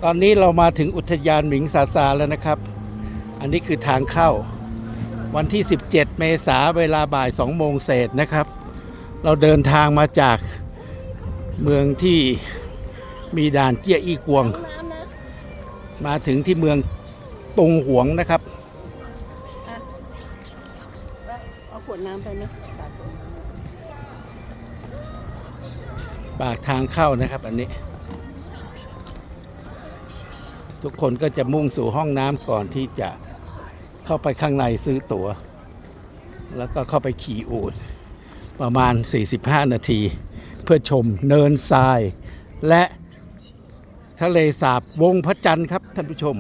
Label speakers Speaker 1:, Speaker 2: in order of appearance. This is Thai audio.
Speaker 1: ตอนนี้เรามาถึงอุทยานหมิงซาซาแล้วนะครับ อันนี้คือทางเข้าวันที่ 17 เมษายนเวลาบ่าย 2 โมงเศษนะครับ เราเดินทางมาจากเมืองที่มีด่านเจี้ยอี้กวง มาถึงที่เมืองตงหวงนะครับ
Speaker 2: เอาขวดน้ำไปนะ
Speaker 1: ปากทางเข้านะครับอันนี้ ทุกคนก็จะมุ่งสู่ห้องน้ำก่อนที่จะเข้าไปข้างในซื้อตั๋วแล้วก็เข้าไปขี่อูฐประมาณ 45 นาที เพื่อชมเนินทรายและทะเลสาบวงพระจันทร์ครับท่านผู้ชม